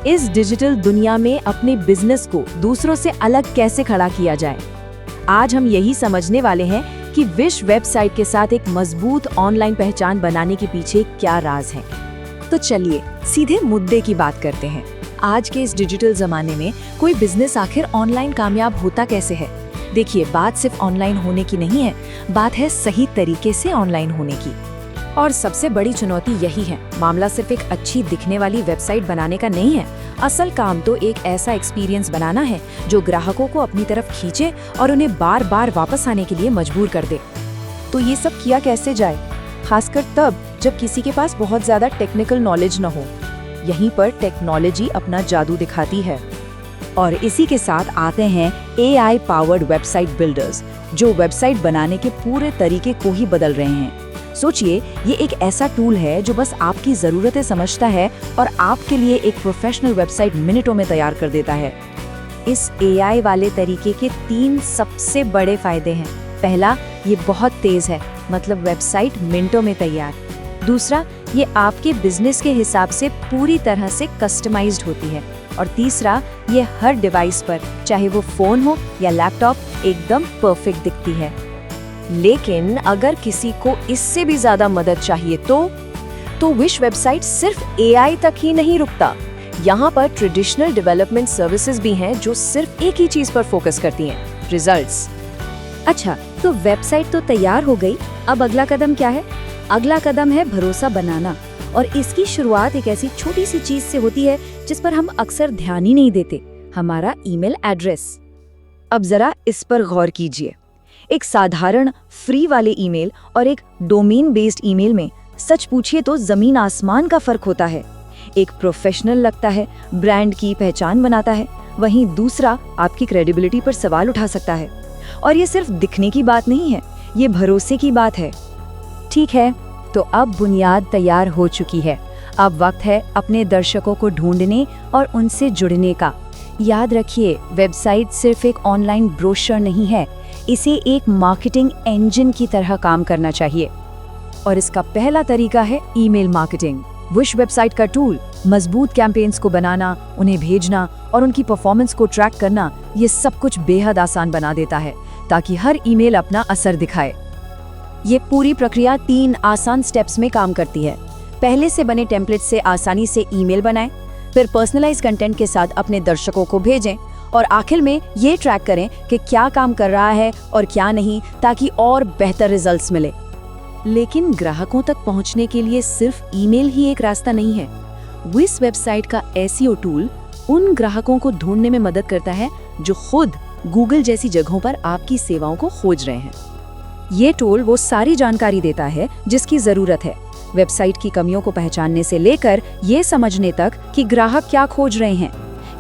इस डिजिटल दुनिया में अपने बिजनेस को दूसरों से अलग कैसे खड़ा किया जाए। आज हम यही समझने वाले हैं कि विश वेबसाइट के साथ एक मजबूत ऑनलाइन पहचान बनाने के पीछे क्या राज है। तो चलिए सीधे मुद्दे की बात करते हैं। आज के इस डिजिटल जमाने में कोई बिजनेस आखिर ऑनलाइन कामयाब होता कैसे है। देखिए, बात सिर्फ ऑनलाइन होने की नहीं है, बात है सही तरीके से ऑनलाइन होने की। और सबसे बड़ी चुनौती यही है। मामला सिर्फ एक अच्छी दिखने वाली वेबसाइट बनाने का नहीं है, असल काम तो एक ऐसा एक्सपीरियंस बनाना है जो ग्राहकों को अपनी तरफ खींचे और उन्हें बार बार वापस आने के लिए मजबूर कर दे। तो ये सब किया कैसे जाए, खासकर तब जब किसी के पास बहुत ज्यादा टेक्निकल नॉलेज न हो। यहीं पर टेक्नोलॉजी अपना जादू दिखाती है। और इसी के साथ आते हैं AI पावर्ड वेबसाइट बिल्डर्स, जो वेबसाइट बनाने के पूरे तरीके को ही बदल रहे हैं। सोचिए, ये एक ऐसा टूल है जो बस आपकी ज़रूरतें समझता है और आपके लिए एक प्रोफेशनल वेबसाइट मिनटों में तैयार कर देता है। इस AI वाले तरीके के 3 सबसे बड़े फायदे हैं। पहला, ये बहुत तेज़ है, मतलब वेबसाइट मिनटों में तैयार। दूसरा, ये आपके बिजनेस के हिसाब से पूरी तरह से कस्टमाइज्ड होती है। और तीसरा, ये हर डिवाइस पर, चाहे वो फ़ोन हो या लैपटॉप, एकदम परफेक्ट दिखती है। लेकिन अगर किसी को इससे भी ज़्यादा मदद चाहिए तो विश वेबसाइट सिर्फ AI तक ही नहीं रुकता। यहाँ पर ट्रेडिशनल डेवलपमेंट सर्विसेज भी हैं जो सिर्फ एक ही चीज़ पर फोकस करती हैं, रिजल्ट्स। अच्छा, तो वेबसाइट तो तैयार हो गई, अब अगला कदम क्या है? अगला कदम है भरोसा बनाना। और इसकी शुरुआत एक ऐसी छोटी सी चीज से होती है जिस पर हम अक्सर ध्यान ही नहीं देते, हमारा ईमेल एड्रेस। अब जरा इस पर गौर कीजिए। एक साधारण फ्री वाले ईमेल और एक डोमेन बेस्ड ईमेल में सच पूछिए तो जमीन आसमान का फर्क होता है। एक प्रोफेशनल लगता है, ब्रांड की पहचान बनाता है, वहीं दूसरा आपकी क्रेडिबिलिटी पर सवाल उठा सकता है। और ये सिर्फ दिखने की बात नहीं है, ये भरोसे की बात है। ठीक है, तो अब बुनियाद तैयार हो चुकी है। अब वक्त है अपने दर्शकों को ढूंढने और उनसे जुड़ने का। याद रखिए, वेबसाइट सिर्फ एक ऑनलाइन ब्रोशर नहीं है, इसे एक मार्केटिंग इंजन की तरह काम करना चाहिए। और इसका पहला तरीका है ईमेल मार्केटिंग। विश वेबसाइट का टूल मजबूत कैंपेन्स को बनाना, उन्हें भेजना और उनकी परफॉर्मेंस को ट्रैक करना, ये सब कुछ बेहद आसान बना देता है ताकि हर ईमेल अपना असर दिखाए। ये पूरी प्रक्रिया 3 आसान स्टेप्स में काम करती है। पहले से बने टेम्पलेट से आसानी से ईमेल बनाएं, फिर पर्सनलाइज कंटेंट के साथ अपने दर्शकों को भेजें और आखिर में ये ट्रैक करें कि क्या काम कर रहा है और क्या नहीं, ताकि और बेहतर रिजल्ट्स मिले। लेकिन ग्राहकों तक पहुंचने के लिए सिर्फ ईमेल ही एक रास्ता नहीं है। विश वेबसाइट का SEO टूल उन ग्राहकों को ढूंढने में मदद करता है जो खुद गूगल जैसी जगहों पर आपकी सेवाओं को खोज रहे हैं। ये टूल वो सारी जानकारी देता है जिसकी जरूरत है, वेबसाइट की कमियों को पहचानने से लेकर ये समझने तक कि ग्राहक क्या खोज रहे हैं।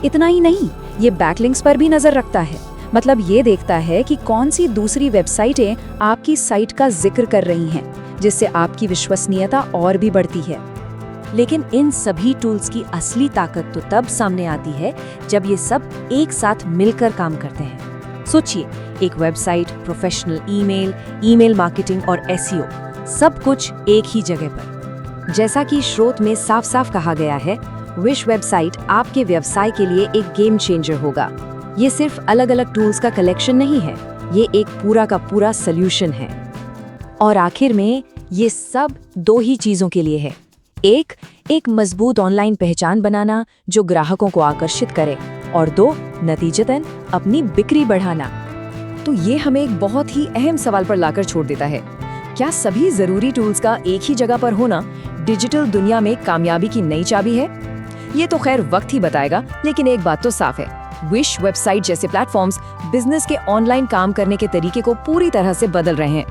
इतना ही नहीं, ये बैकलिंक्स पर भी नजर रखता है, मतलब ये देखता है कि कौन सी दूसरी वेबसाइटें आपकी साइट का जिक्र कर रही हैं, जिससे आपकी विश्वसनीयता और भी बढ़ती है। लेकिन इन सभी टूल्स की असली ताकत तो तब सामने आती है जब ये सब एक साथ मिलकर काम करते हैं। सोचिए, एक वेबसाइट, प्रोफेशनल ईमेल मार्केटिंग और SEO, सब कुछ एक ही जगह पर। जैसा कि स्रोत में साफ साफ कहा गया है, विश वेबसाइट आपके व्यवसाय के लिए एक गेम चेंजर होगा। ये सिर्फ अलग अलग टूल्स का कलेक्शन नहीं है, ये एक पूरा का पूरा सॉल्यूशन है। और आखिर में ये सब 2 ही चीजों के लिए है। एक मजबूत ऑनलाइन पहचान बनाना जो ग्राहकों को आकर्षित करे, और 2, नतीजतन अपनी बिक्री बढ़ाना। तो ये हमें एक बहुत ही अहम सवाल पर लाकर छोड़ देता है, क्या सभी जरूरी टूल्स का एक ही जगह पर होना डिजिटल दुनिया में कामयाबी की नई चाबी है? ये तो खैर वक्त ही बताएगा, लेकिन एक बात तो साफ है, विश वेबसाइट जैसे प्लेटफॉर्म्स बिजनेस के ऑनलाइन काम करने के तरीके को पूरी तरह से बदल रहे हैं।